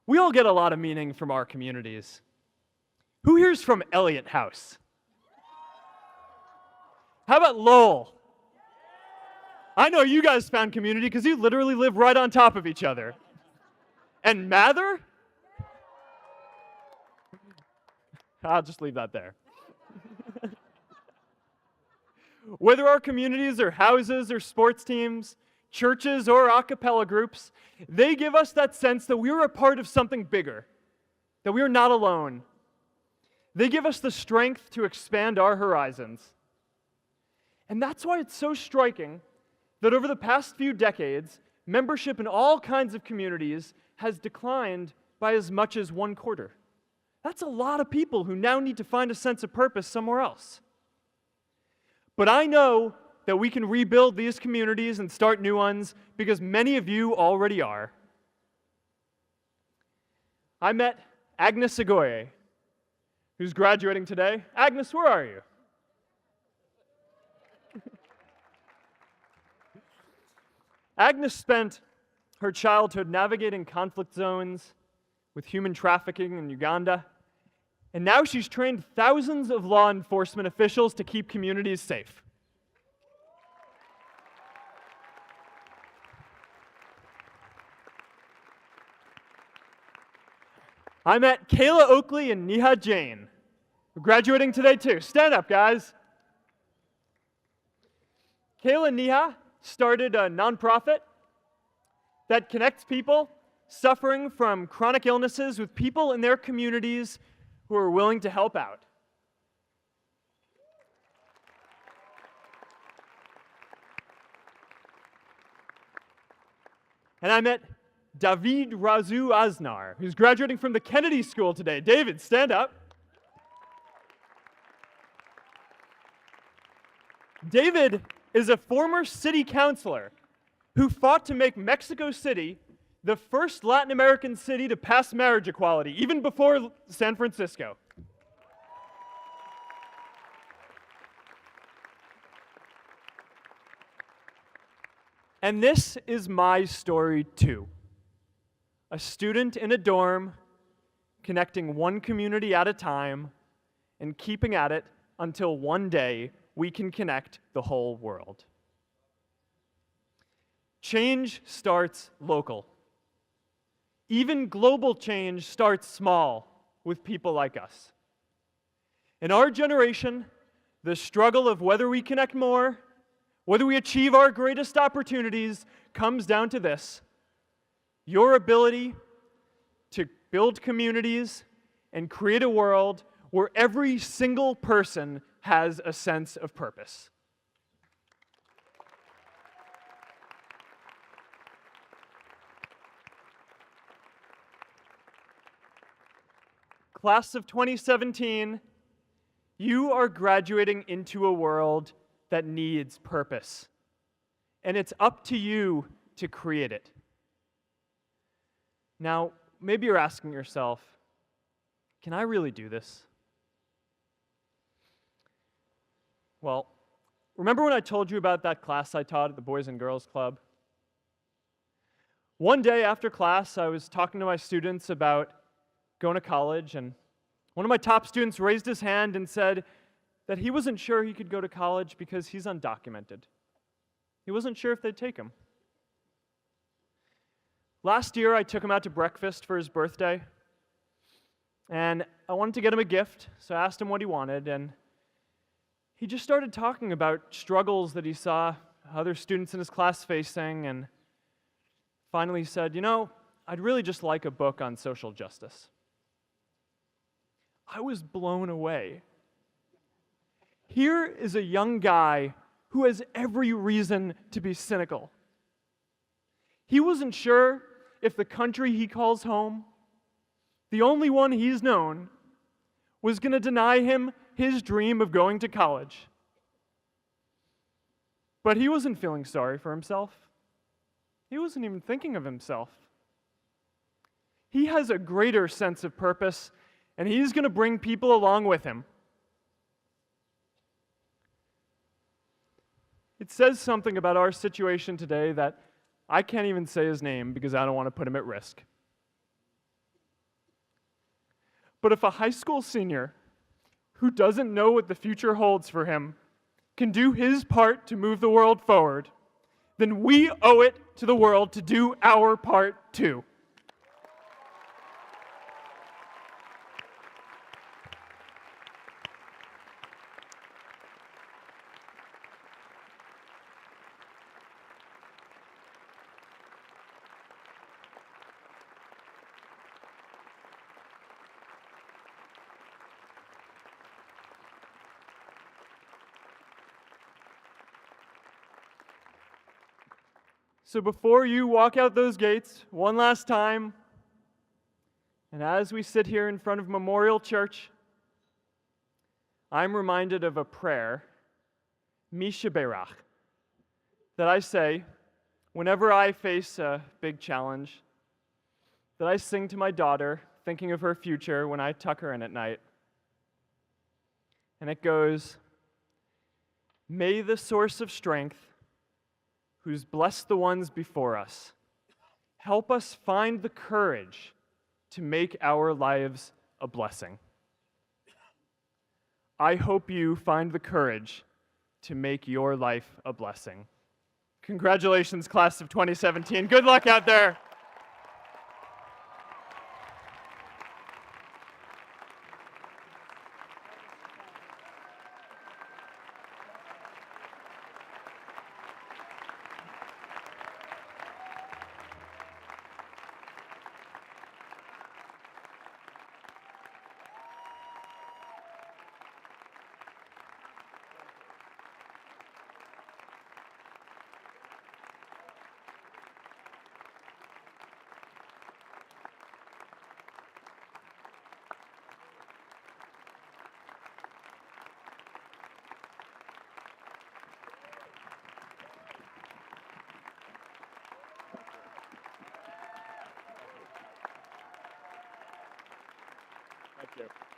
We all get a lot of meaning from our communities. Who here's from Elliott House? How about Lowell? I know you guys found community because you literally live right on top of each other. And Mather? I'll just leave that there. Whether our communities are houses or sports teams, churches or a cappella groups, they give us that sense that we're a part of something bigger, that we're not alone. They give us the strength to expand our horizons. And that's why it's so striking that over the past few decades, membership in all kinds of communities has declined by as much as 1/4. That's a lot of people who now need to find a sense of purpose somewhere else. But I know that we can rebuild these communities and start new ones because many of you already are. I met Agnes Agoye, who's graduating today. Agnes, where are you? Agnes spent her childhood navigating conflict zones with human trafficking in Uganda, and now she's trained thousands of law enforcement officials to keep communities safe. I met Kayla Oakley and Neha Jain, who are graduating today too. Stand up, guys. Kayla and Neha started a nonprofit that connects people suffering from chronic illnesses with people in their communities who are willing to help out. And I met David Razu Aznar, who's graduating from the Kennedy School today. David, stand up. David is a former city councilor who fought to make Mexico City the first Latin American city to pass marriage equality, even before San Francisco. And this is my story too. A student in a dorm, connecting one community at a time, and keeping at it until one day we can connect the whole world. Change starts local. Even global change starts small with people like us. In our generation, the struggle of whether we connect more, whether we achieve our greatest opportunities, comes down to this: your ability to build communities and create a world where every single person has a sense of purpose. Class of 2017, you are graduating into a world that needs purpose, and it's up to you to create it. Now, maybe you're asking yourself, can I really do this? Well, remember when I told you about that class I taught at the Boys and Girls Club? One day after class, I was talking to my students about going to college, and one of my top students raised his hand and said that he wasn't sure he could go to college because he's undocumented. He wasn't sure if they'd take him. Last year, I took him out to breakfast for his birthday, and I wanted to get him a gift, so I asked him what he wanted, and he just started talking about struggles that he saw other students in his class facing, and finally said, "You know, I'd really just like a book on social justice." I was blown away. Here is a young guy who has every reason to be cynical. He wasn't sure if the country he calls home, the only one he's known, was going to deny him his dream of going to college. But he wasn't feeling sorry for himself. He wasn't even thinking of himself. He has a greater sense of purpose, and he's going to bring people along with him. It says something about our situation today that I can't even say his name because I don't want to put him at risk. But if a high school senior who doesn't know what the future holds for him can do his part to move the world forward, then we owe it to the world to do our part too. So before you walk out those gates one last time, and as we sit here in front of Memorial Church, I'm reminded of a prayer, Misha Berach, that I say whenever I face a big challenge, that I sing to my daughter, thinking of her future when I tuck her in at night. And it goes, "May the source of strength, who's blessed the ones before us, help us find the courage to make our lives a blessing." I hope you find the courage to make your life a blessing. Congratulations, class of 2017. Good luck out there. Thank you.